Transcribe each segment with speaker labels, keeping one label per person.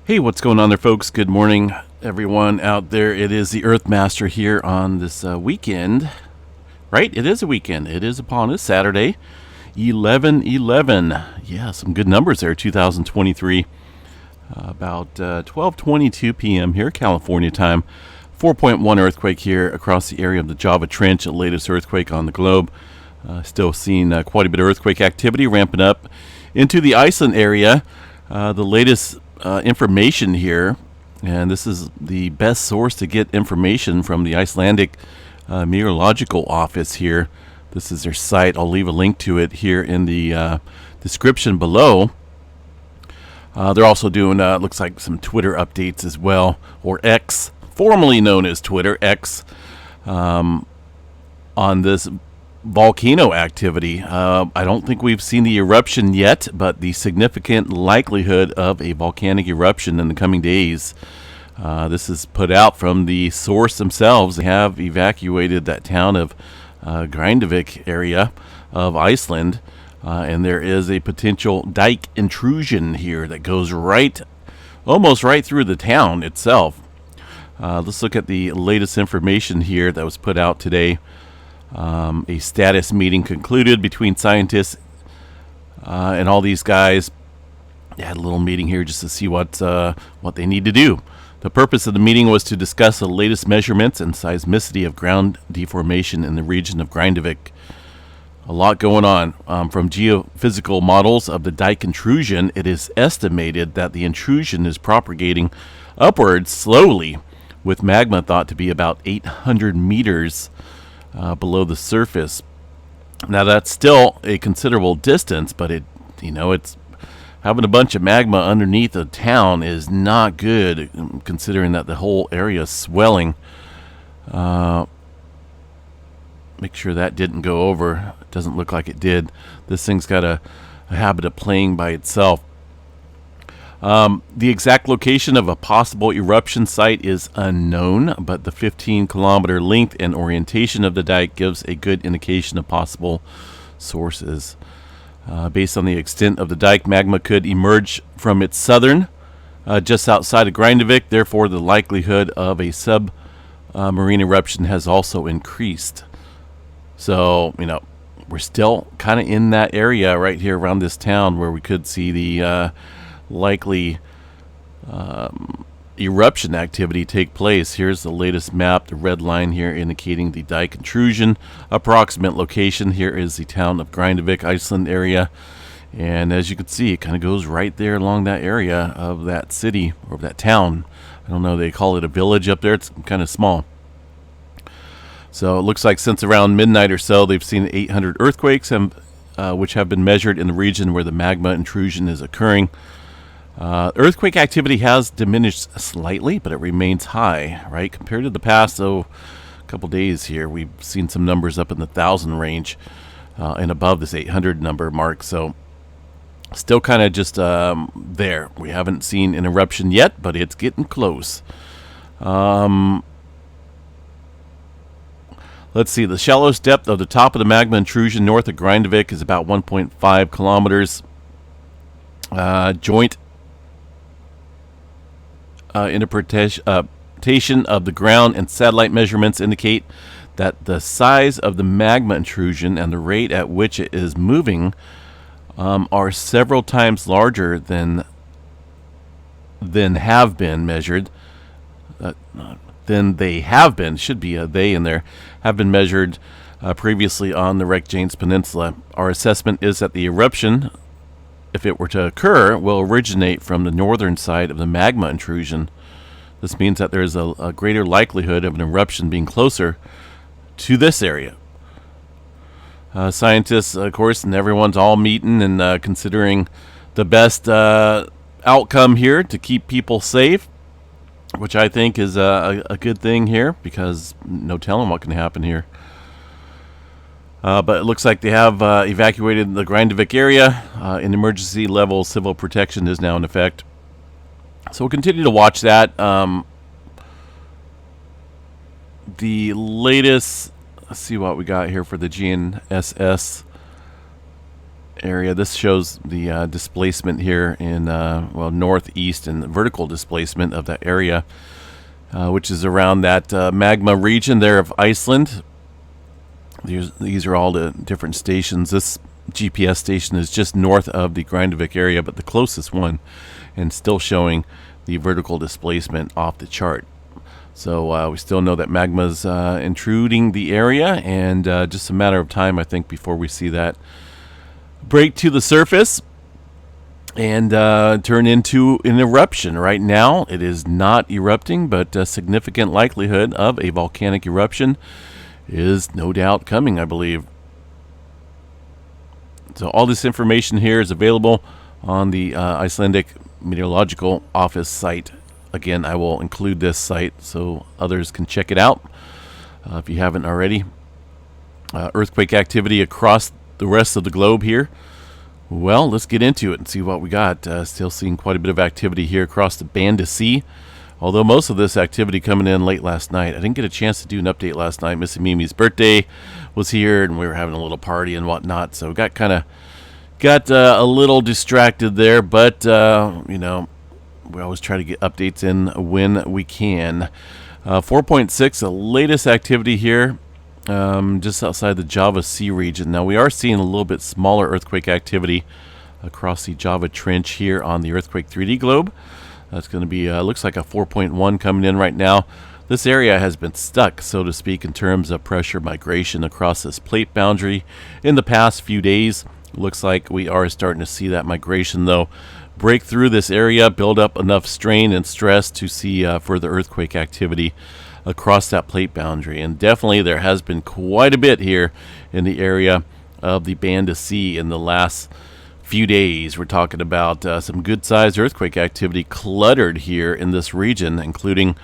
Speaker 1: Hey, what's going on there, folks? Good morning, everyone out there. It is the Earthmaster here on this weekend, right? It is a weekend. It is upon us, Saturday, 11/11. Yeah, some good numbers there, 2023. About 12:22 p.m. here, California time. 4.1 earthquake here across the area of the Java Trench, the latest earthquake on the globe. Still seeing quite a bit of earthquake activity ramping up into the Iceland area. The latest information here, and this is the best source to get information from the Icelandic Meteorological Office here. This is their site. I'll leave a link to it here in the description below. They're also doing, looks like, some Twitter updates as well, or X, formerly known as Twitter, X, on this volcano activity. I don't think we've seen the eruption yet, but the significant likelihood of a volcanic eruption in the coming days. This is put out from the source themselves. They have evacuated that town of Grindavik area of Iceland, and there is a potential dike intrusion here that goes almost right through the town itself. Let's look at the latest information here that was put out today. A status meeting concluded between scientists and all these guys. They had a little meeting here just to see what they need to do. The purpose of the meeting was to discuss the latest measurements and seismicity of ground deformation in the region of Grindavik. A lot going on. From geophysical models of the dike intrusion, it is estimated that the intrusion is propagating upwards slowly, with magma thought to be about 800 meters below the surface. Now that's still a considerable distance, but it's having a bunch of magma underneath a town is not good, considering that the whole area is swelling. Make sure that didn't go over. It doesn't look like it did. This thing's got a habit of playing by itself. The exact location of a possible eruption site is unknown, but the 15-kilometer length and orientation of the dike gives a good indication of possible sources. Based on the extent of the dike, magma could emerge from its southern, just outside of Grindavik. Therefore, the likelihood of a submarine eruption has also increased. So, we're still kind of in that area right here around this town where we could see the likely eruption activity take place. Here's the latest map, the red line here indicating the dike intrusion. Approximate location here is the town of Grindavik Iceland area, and as you can see, it kind of goes right there along that area of that city or that town. I don't know, they call it a village up there. It's kind of small. So it looks like since around midnight or so, they've seen 800 earthquakes which have been measured in the region where the magma intrusion is occurring. Earthquake activity has diminished slightly, but it remains high, right? Compared to the past, a couple days here, we've seen some numbers up in the 1,000 range and above this 800 number mark. So still kind of just there. We haven't seen an eruption yet, but it's getting close. Let's see. The shallowest depth of the top of the magma intrusion north of Grindavik is about 1.5 kilometers. Joint interpretation of the ground and satellite measurements indicate that the size of the magma intrusion and the rate at which it is moving are several times larger than have been measured. Than they have been, should be a they in there, have been measured previously on the Reykjanes Peninsula. Our assessment is that the eruption, if it were to occur, will originate from the northern side of the magma intrusion. This means that there is a greater likelihood of an eruption being closer to this area. Scientists, of course, and everyone's all meeting and considering the best outcome here to keep people safe, which I think is a good thing here, because no telling what can happen here. But it looks like they have evacuated the Grindavik area. An emergency level civil protection is now in effect. So we'll continue to watch that. The latest, let's see what we got here for the GNSS area. This shows the displacement here in well, northeast, and the vertical displacement of that area, which is around that magma region there of Iceland. These are all the different stations. This GPS station is just north of the Grindavik area, but the closest one, and still showing the vertical displacement off the chart. So we still know that magma's intruding the area, and just a matter of time, I think, before we see that break to the surface and turn into an eruption. Right now, it is not erupting, but a significant likelihood of a volcanic eruption is no doubt coming, I believe. So all this information here is available on the Icelandic Meteorological Office site. Again, I will include this site so others can check it out if you haven't already. Earthquake activity across the rest of the globe here. Well, let's get into it and see what we got. Still seeing quite a bit of activity here across the Band of Sea. Although most of this activity coming in late last night. I didn't get a chance to do an update last night. Missy Mimi's birthday was here, and we were having a little party and whatnot. So got a little distracted there. But, you know, we always try to get updates in when we can. 4.6, the latest activity here, just outside the Java Sea region. Now, we are seeing a little bit smaller earthquake activity across the Java Trench here on the Earthquake 3D globe. That's going to be, looks like a 4.1 coming in right now. This area has been stuck, so to speak, in terms of pressure migration across this plate boundary in the past few days. Looks like we are starting to see that migration, though, break through this area, build up enough strain and stress to see further earthquake activity across that plate boundary. And definitely there has been quite a bit here in the area of the Band of Sea in the last few days. We're talking about some good-sized earthquake activity cluttered here in this region, including,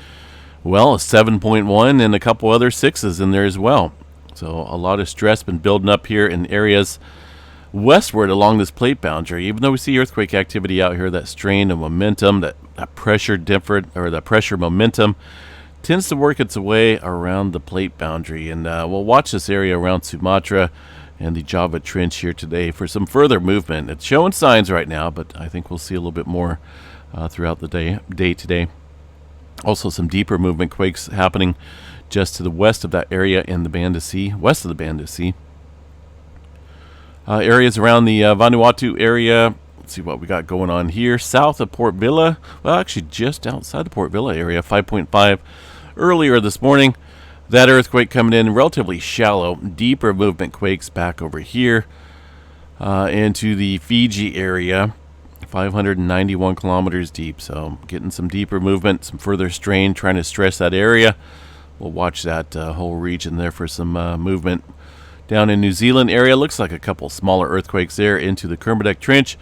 Speaker 1: well, a 7.1 and a couple other 6s in there as well. So a lot of stress been building up here in areas westward along this plate boundary. Even though we see earthquake activity out here, that strain of momentum, that pressure momentum tends to work its way around the plate boundary. And we'll watch this area around Sumatra and the Java Trench here today for some further movement. It's showing signs right now, but I think we'll see a little bit more throughout the day today. Also, some deeper movement quakes happening just to the west of that area in the Band of Sea, west of the Band of Sea. Areas around the Vanuatu area. Let's see what we got going on here. South of Port Vila. Well, actually just outside the Port Vila area. 5.5 earlier this morning. That earthquake coming in relatively shallow. Deeper movement quakes back over here into the Fiji area. 591 kilometers deep. So getting some deeper movement, some further strain, trying to stress that area. We'll watch that whole region there for some movement. Down in New Zealand area, looks like a couple smaller earthquakes there into the Kermadec Trench.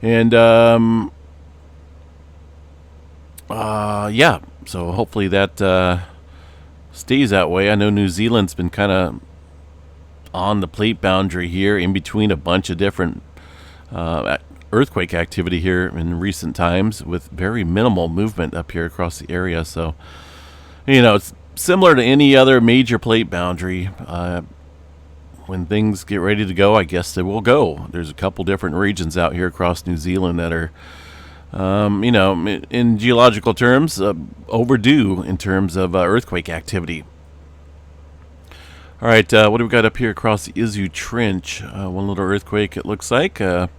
Speaker 1: And, yeah, so hopefully that stays that way. I know New Zealand's been kind of on the plate boundary here in between a bunch of different earthquake activity here in recent times with very minimal movement up here across the area. So, you know, it's similar to any other major plate boundary. When things get ready to go, I guess they will go. There's a couple different regions out here across New Zealand that are, you know, in geological terms, overdue in terms of earthquake activity. All right, what do we got up here across the Izu Trench? One little earthquake, it looks like. 4.9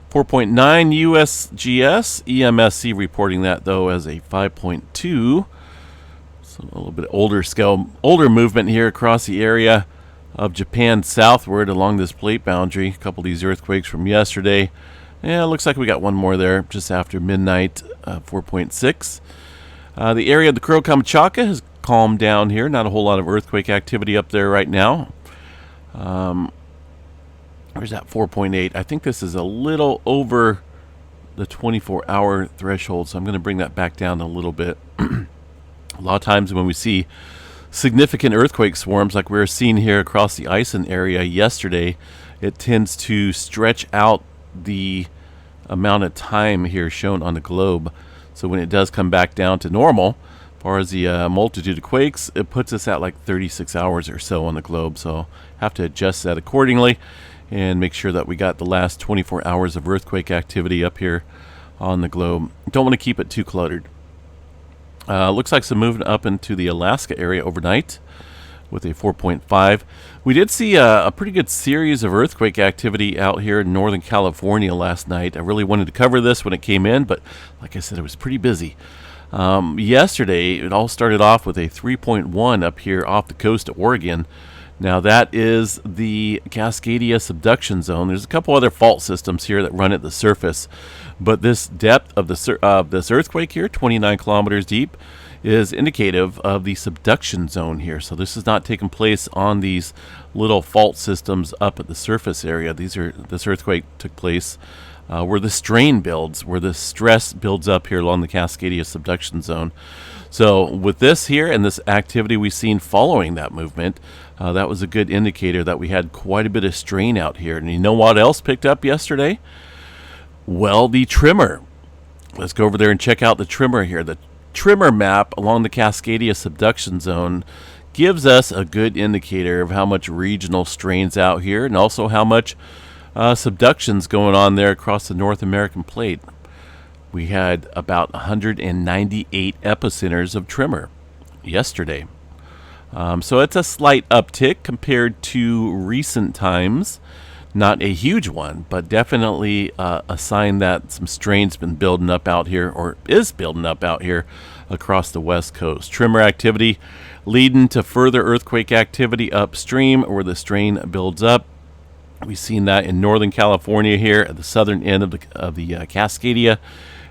Speaker 1: USGS. EMSC reporting that, though, as a 5.2. So a little bit older scale, older movement here across the area of Japan southward along this plate boundary. A couple of these earthquakes from yesterday. Yeah, it looks like we got one more there just after midnight, 4.6. The area of the Kuril Kamchatka has calmed down here. Not a whole lot of earthquake activity up there right now. Where's that 4.8? I think this is a little over the 24-hour threshold, so I'm going to bring that back down a little bit. A lot of times when we see significant earthquake swarms like we were seeing here across the Iceland area yesterday, it tends to stretch out the amount of time here shown on the globe. So when it does come back down to normal, as far as the multitude of quakes, it puts us at like 36 hours or so on the globe. So have to adjust that accordingly. and make sure that we got the last 24 hours of earthquake activity up here on the globe. Don't want to keep it too cluttered. Looks like some movement up into the Alaska area overnight with a 4.5. We did see a pretty good series of earthquake activity out here in Northern California last night. I really wanted to cover this when it came in, but like I said, it was pretty busy. Yesterday, it all started off with a 3.1 up here off the coast of Oregon. Now, that is the Cascadia subduction zone. There's a couple other fault systems here that run at the surface, but this depth of this earthquake here, 29 kilometers deep, is indicative of the subduction zone here. So this is not taking place on these little fault systems up at the surface area. This earthquake took place where the strain builds, where the stress builds up here along the Cascadia subduction zone. So with this here and this activity we've seen following that movement, that was a good indicator that we had quite a bit of strain out here. And you know what else picked up yesterday? Well, the tremor. Let's go over there and check out the tremor here. The tremor map along the Cascadia subduction zone gives us a good indicator of how much regional strain's out here and also how much subduction's going on there across the North American plate. We had about 198 epicenters of tremor yesterday. So it's a slight uptick compared to recent times. Not a huge one, but definitely a sign that some strain's been building up out here, or is building up out here across the west coast. Tremor activity leading to further earthquake activity upstream where the strain builds up. We've seen that in Northern California here at the southern end of the Cascadia,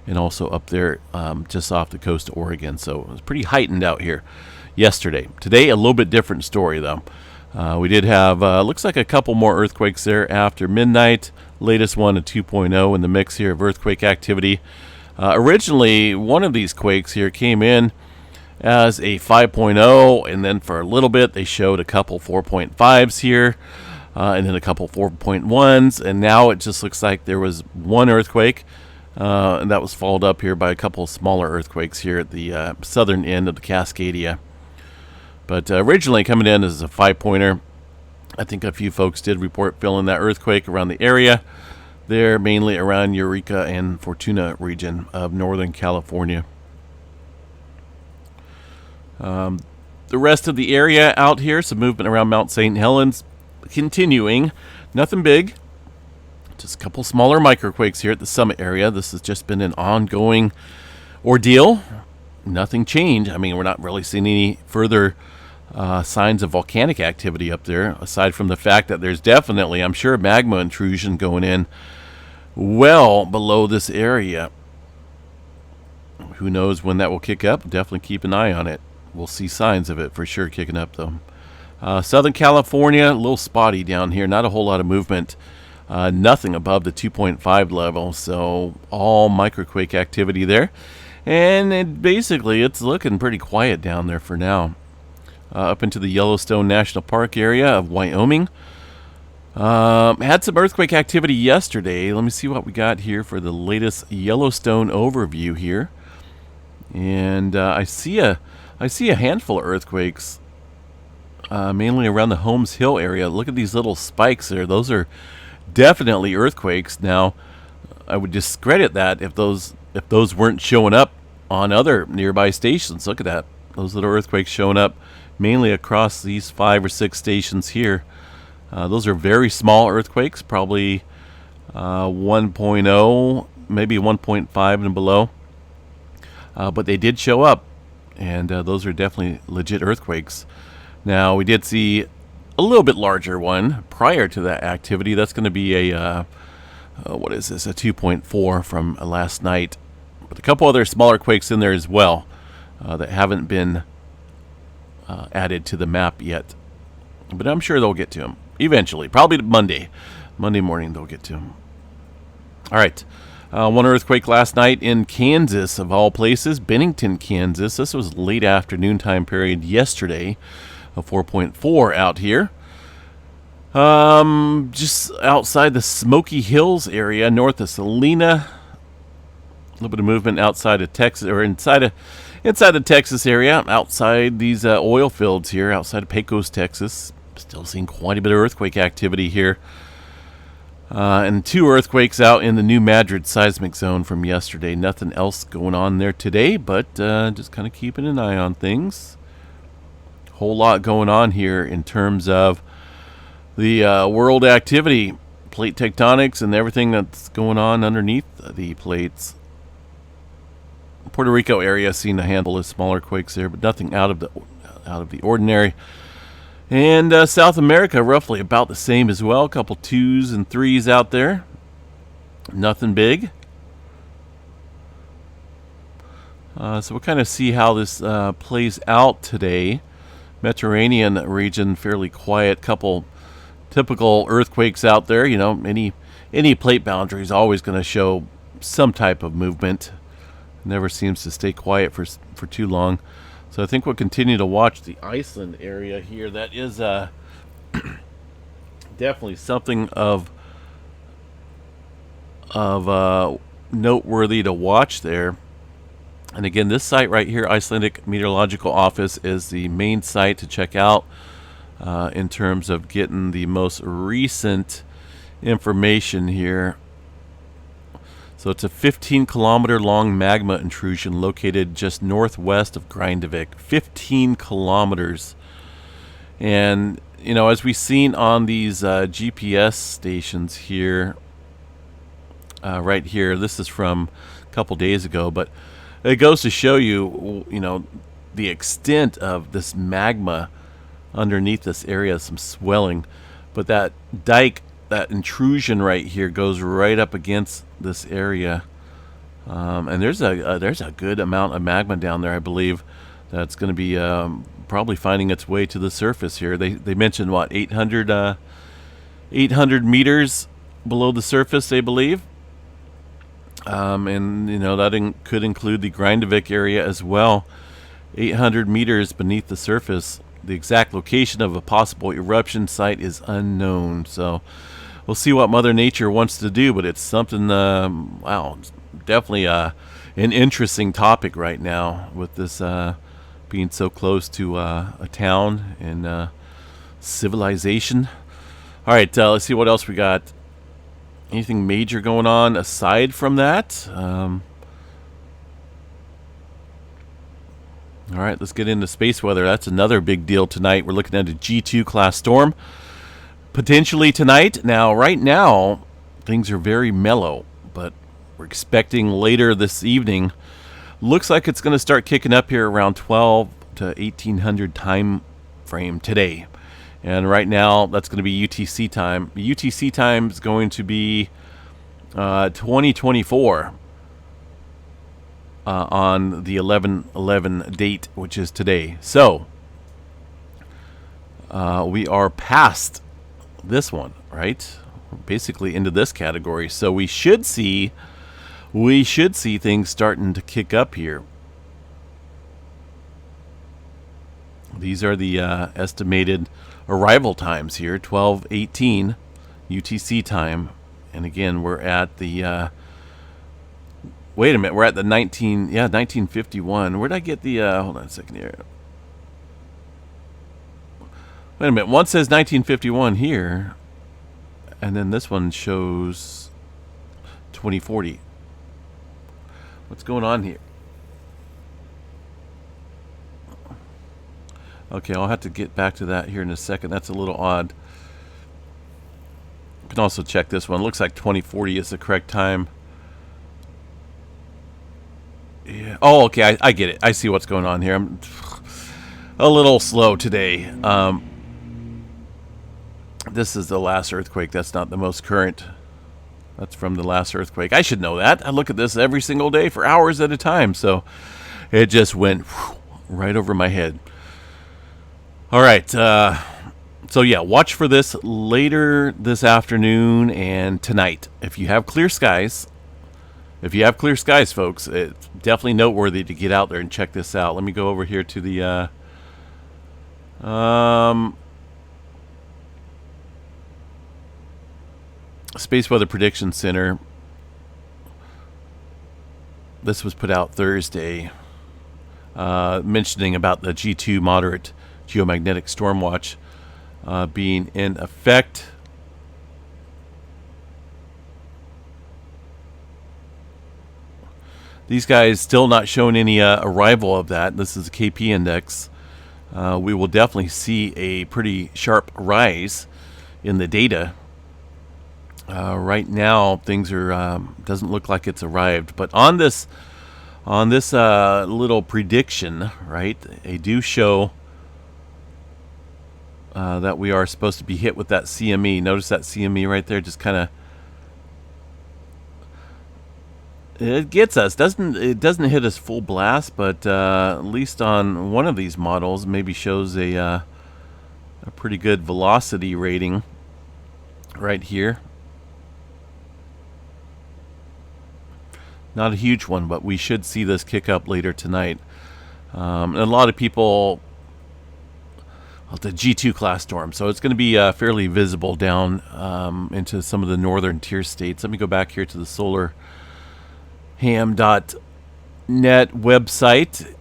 Speaker 1: and also up there just off the coast of Oregon. So it was pretty heightened out here yesterday. Today, a little bit different story, though. We did have, looks like a couple more earthquakes there after midnight. Latest one, a 2.0 in the mix here of earthquake activity. Originally, one of these quakes here came in as a 5.0, and then for a little bit they showed a couple 4.5s here, and then a couple 4.1s, and now it just looks like there was one earthquake, and that was followed up here by a couple smaller earthquakes here at the southern end of the Cascadia. But originally coming in as a 5-pointer. I think a few folks did report feeling that earthquake around the area. They're mainly around Eureka and Fortuna region of Northern California. The rest of the area out here, some movement around Mount St. Helens continuing. Nothing big. Just a couple smaller microquakes here at the summit area. This has just been an ongoing ordeal. Nothing changed. I mean, we're not really seeing any further signs of volcanic activity up there, aside from the fact that there's definitely, I'm sure, magma intrusion going in well below this area. Who knows when that will kick up? Definitely keep an eye on it. We'll see signs of it for sure kicking up, though. Southern California, a little spotty down here. Not a whole lot of movement. Nothing above the 2.5 level, so all microquake activity there. And it's looking pretty quiet down there for now. Up into the Yellowstone National Park area of Wyoming. Had some earthquake activity yesterday. Let me see what we got here for the latest Yellowstone overview here. And I see a handful of earthquakes, mainly around the Holmes Hill area. Look at these little spikes there. Those are definitely earthquakes. Now, I would discredit that if those weren't showing up on other nearby stations. Look at that. Those little earthquakes showing up mainly across these 5 or 6 stations here. Those are very small earthquakes, probably 1.0, maybe 1.5 and below. But they did show up, and those are definitely legit earthquakes. Now, we did see a little bit larger one prior to that activity. That's going to be a, what is this, a 2.4 from last night. But a couple other smaller quakes in there as well that haven't been added to the map yet. But I'm sure they'll get to them eventually. Probably Monday morning they'll get to them. All right. One earthquake last night in Kansas, of all places, Bennington, Kansas. This was late afternoon time period yesterday, a 4.4 out here. Just outside the Smoky Hills area, north of Salina. A little bit of movement outside of Texas, or inside the Texas area, outside these oil fields here, outside of Pecos, Texas. Still seeing quite a bit of earthquake activity here. And 2 earthquakes out in the New Madrid seismic zone from yesterday. Nothing else going on there today, but just kind of keeping an eye on things. Whole lot going on here in terms of the world activity, plate tectonics, and everything that's going on underneath the plates. Puerto Rico area seen a handful of smaller quakes there, but nothing out of the ordinary. And South America, roughly about the same as well. A couple 2s and 3s out there. Nothing big. So we'll kind of see how this plays out today. Mediterranean region, fairly quiet. Couple typical earthquakes out there. You know, any plate boundary is always going to show some type of movement. Never seems to stay quiet for too long. So I think we'll continue to watch the Iceland area here. That is definitely something of noteworthy to watch there. And again, this site right here, Icelandic Meteorological Office, is the main site to check out in terms of getting the most recent information here. So it's a 15-kilometer long magma intrusion located just northwest of Grindavik. 15 kilometers. And, you know, as we've seen on these GPS stations here, right here, this is from a couple days ago, but it goes to show you, you know, the extent of this magma underneath this area, some swelling. But that dike, that intrusion right here, goes right up against this area, and there's a good amount of magma down there, I believe, that's going to be probably finding its way to the surface here. They mentioned what, 800 meters below the surface, they believe, and you know that could include the Grindavik area as well. 800 meters beneath the surface. The exact location of a possible eruption site is unknown, so we'll see what Mother Nature wants to do, but it's something, wow, definitely an interesting topic right now with this being so close to a town and civilization. All right, let's see what else we got. Anything major going on aside from that? All right, let's get into space weather. That's another big deal tonight. We're looking at a G2 class storm potentially tonight. Now, right now, things are very mellow, but we're expecting later this evening. Looks like it's going to start kicking up here around 12 to 1800 time frame today. And right now, that's going to be UTC time. UTC time is going to be 2024 on the 11/11 date, which is today. So, we are past this one, right? Basically into this category. So we should see things starting to kick up here. These are the estimated arrival times here, 12:18 UTC time. And again, we're at the wait a minute, we're at the 1951. Where'd I get the hold on a second here. Wait a minute, one says 1951 here, and then this one shows 2040. What's going on here? Okay, I'll have to get back to that here in a second. That's a little odd. You can also check this one. Looks like 2040 is the correct time. Yeah. Oh, okay, I get it. I see what's going on here. I'm a little slow today. This is the last earthquake. That's not the most current. That's from the last earthquake. I should know that. I look at this every single day for hours at a time. So it just went right over my head. All right. So yeah, watch for this later this afternoon and tonight. If you have clear skies, folks, it's definitely noteworthy to get out there and check this out. Let me go over here to the Space Weather Prediction Center. This was put out Thursday, mentioning about the G2 moderate geomagnetic storm watch being in effect. These guys still not showing any arrival of that. This is a KP index. We will definitely see a pretty sharp rise in the data. Right now, things are doesn't look like it's arrived. But on this little prediction, right, they do show that we are supposed to be hit with that CME. Notice that CME right there, just kind of. It gets us. It doesn't hit us full blast, but at least on one of these models, maybe shows a pretty good velocity rating right here. Not a huge one, but we should see this kick up later tonight. And a lot of people, the G2 class storm, so it's going to be fairly visible down into some of the northern tier states. Let me go back here to the solar ham.net website.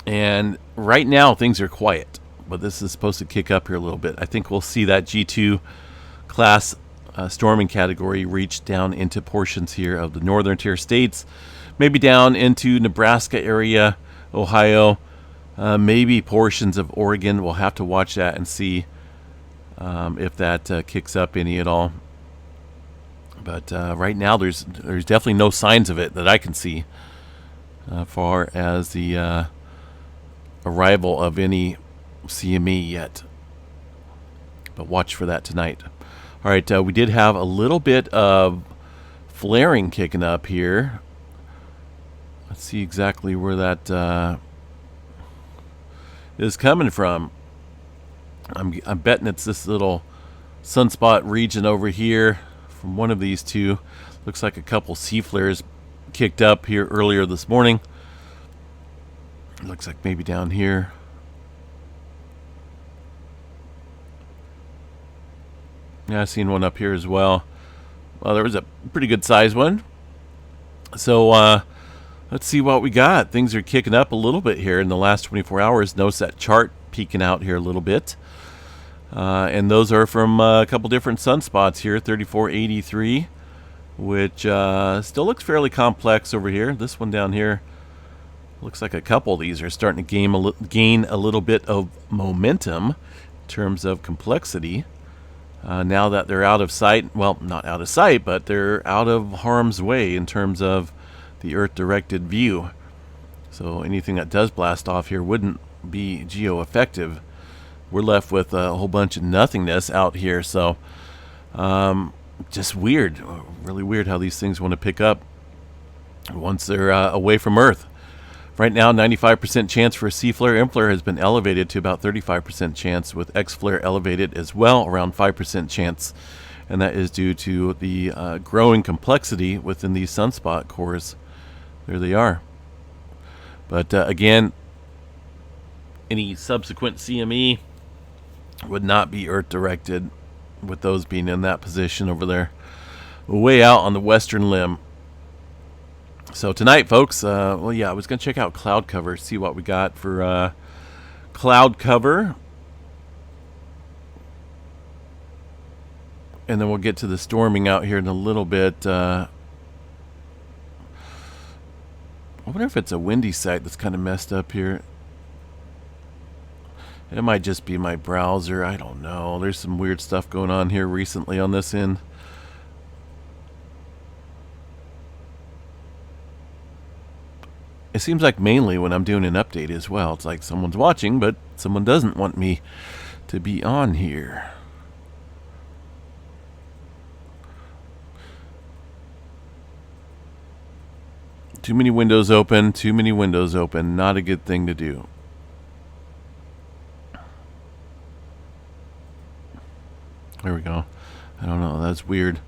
Speaker 1: And right now things are quiet, but this is supposed to kick up here a little bit. I think we'll see that G2 class storming category reach down into portions here of the northern tier states, maybe down into Nebraska area, Ohio, maybe portions of Oregon. We'll have to watch that and see if that kicks up any at all. But right now, there's definitely no signs of it that I can see, far as the arrival of any CME yet. But watch for that tonight. All right, we did have a little bit of flaring kicking up here. Let's see exactly where that is coming from. I'm betting it's this little sunspot region over here. From one of these two. Looks like a couple C flares kicked up here earlier this morning. Looks like maybe down here. Yeah, I've seen one up here as well. Well, there was a pretty good size one. So let's see what we got. Things are kicking up a little bit here in the last 24 hours. Notice that chart peeking out here a little bit. And those are from a couple different sunspots here, 3483, which still looks fairly complex over here. This one down here looks like a couple of these are starting to gain a little bit of momentum in terms of complexity. Now that they're out of sight, well, not out of sight, but they're out of harm's way in terms of the Earth-directed view. So anything that does blast off here wouldn't be geo-effective. We're left with a whole bunch of nothingness out here, so just weird, really weird how these things want to pick up once they're away from Earth. Right now, 95% chance for C flare. M flare has been elevated to about 35% chance, with X flare elevated as well, around 5% chance, and that is due to the growing complexity within these sunspot cores. There they are. But again, any subsequent CME would not be Earth directed, with those being in that position over there, way out on the western limb. So tonight, folks, well, yeah, I was going to check out cloud cover, see what we got for cloud cover. And then we'll get to the storming out here in a little bit. I wonder if it's a windy site that's kind of messed up here. It might just be my browser. I don't know. There's some weird stuff going on here recently on this end. It seems like mainly when I'm doing an update as well, it's like someone's watching, but someone doesn't want me to be on here. Too many windows open, too many windows open. Not a good thing to do. There we go. I don't know. That's weird.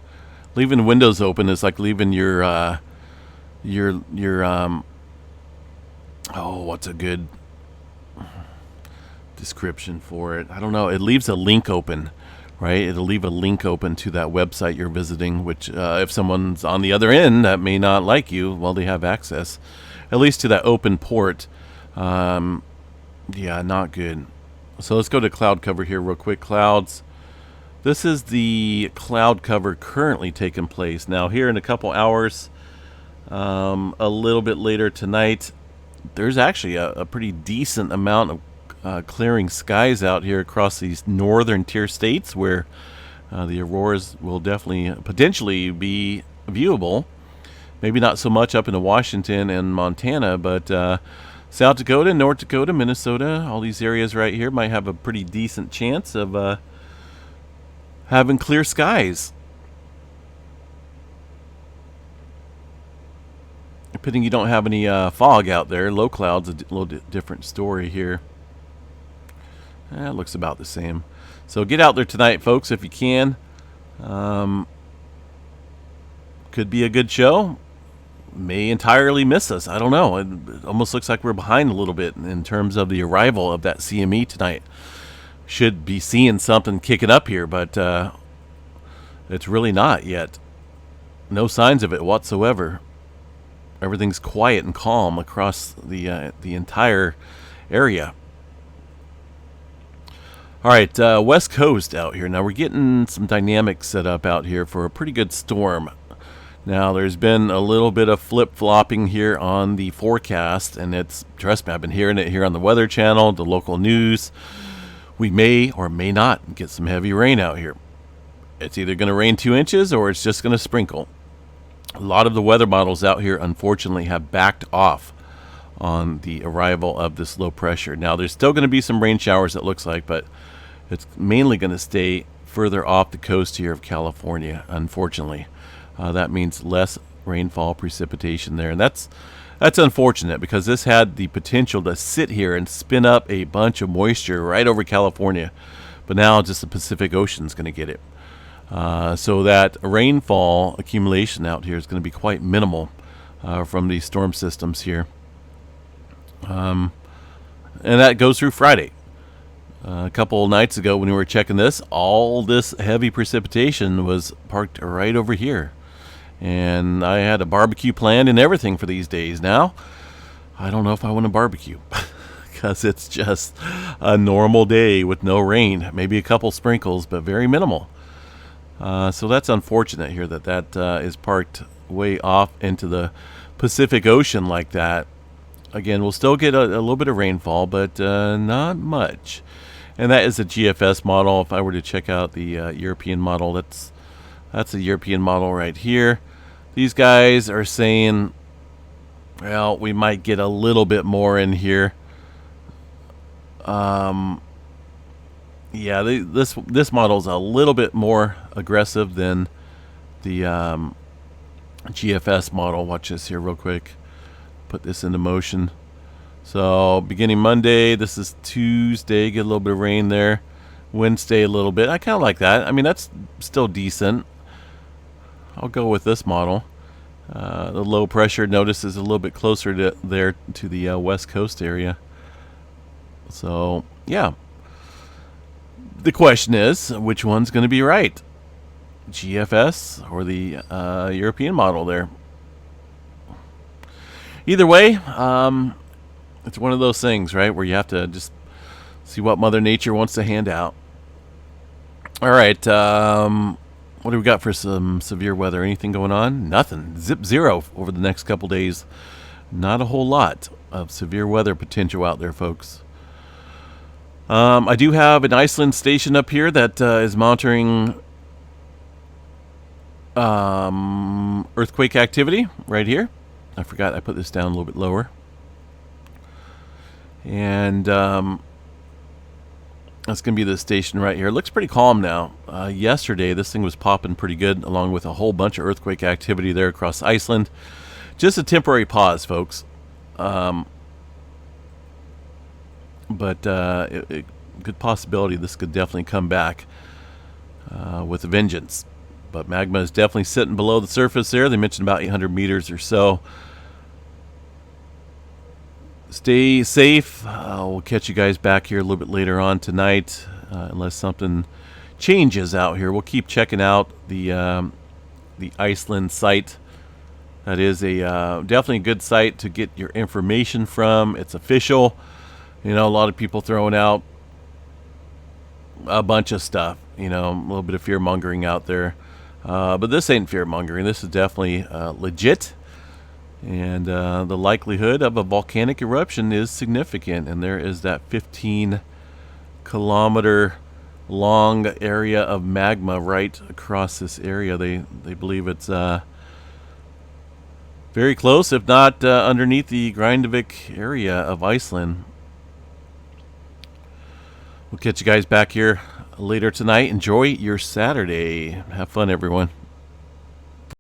Speaker 1: Leaving windows open is like leaving your oh, what's a good description for it? I don't know. It leaves a link open, right? It'll leave a link open to that website you're visiting, which if someone's on the other end that may not like you, well, they have access, at least to that open port. Yeah, not good. So let's go to cloud cover here real quick. Clouds. This is the cloud cover currently taking place. Now here in a couple hours, a little bit later tonight, there's actually a pretty decent amount of clearing skies out here across these northern tier states where the auroras will definitely potentially be viewable. Maybe not so much up into Washington and Montana, but South Dakota, North Dakota, Minnesota, all these areas right here might have a pretty decent chance of having clear skies. Depending you don't have any fog out there. Low clouds, a little different story here. It looks about the same. So get out there tonight, folks, if you can. Could be a good show. May entirely miss us. I don't know. It almost looks like we're behind a little bit in terms of the arrival of that CME tonight. Should be seeing something kicking up here, but it's really not yet. No signs of it whatsoever. Everything's quiet and calm across the entire area. All right, West Coast out here. Now we're getting some dynamics set up out here for a pretty good storm. Now there's been a little bit of flip-flopping here on the forecast, and trust me, I've been hearing it here on the Weather Channel, the local news. We may or may not get some heavy rain out here. It's either going to rain 2 inches or it's just going to sprinkle. A lot of the weather models out here, unfortunately, have backed off on the arrival of this low pressure. Now, there's still going to be some rain showers, it looks like, but it's mainly going to stay further off the coast here of California, unfortunately. That means less rainfall, precipitation there, and that's unfortunate because this had the potential to sit here and spin up a bunch of moisture right over California, but now just the Pacific Ocean's going to get it. So that rainfall accumulation out here is going to be quite minimal from these storm systems here. And that goes through Friday. A couple of nights ago when we were checking this, all this heavy precipitation was parked right over here. And I had a barbecue planned and everything for these days. Now, I don't know if I want to barbecue because it's just a normal day with no rain. Maybe a couple sprinkles, but very minimal. So that's unfortunate here that is parked way off into the Pacific Ocean like that. Again, we'll still get a little bit of rainfall, but not much. And that is a GFS model. If I were to check out the European model, that's a European model right here. These guys are saying, well, we might get a little bit more in here. Yeah, this model is a little bit more aggressive than the GFS model. Watch this here real quick. Put this into motion. So beginning Monday, this is Tuesday, get a little bit of rain there. Wednesday a little bit. I kind of like that. I mean, that's still decent. I'll go with this model. The low pressure, notice, is a little bit closer to the West Coast area. So, yeah. The question is, which one's going to be right? GFS or the European model there? Either way, it's one of those things, right, where you have to just see what Mother Nature wants to hand out. All right, what do we got for some severe weather? Anything going on? Nothing. Zero over the next couple days. Not a whole lot of severe weather potential out there, folks. I do have an Iceland station up here that is monitoring earthquake activity right here. I forgot I put this down a little bit lower. And that's going to be the station right here. It looks pretty calm now. Yesterday, this thing was popping pretty good, along with a whole bunch of earthquake activity there across Iceland. Just a temporary pause, folks. But good possibility this could definitely come back with a vengeance. But magma is definitely sitting below the surface there. They mentioned about 800 meters or so. Stay safe. We'll catch you guys back here a little bit later on tonight, unless something changes out here. We'll keep checking out the Iceland site. That is definitely a good site to get your information from. It's official. You know, a lot of people throwing out a bunch of stuff. you know, a little bit of fear mongering out there. But this ain't fear mongering. This is definitely legit. And the likelihood of a volcanic eruption is significant. And there is that 15-kilometer long area of magma right across this area. They believe it's very close, if not underneath the Grindavik area of Iceland. We'll catch you guys back here later tonight. Enjoy your Saturday. Have fun, everyone.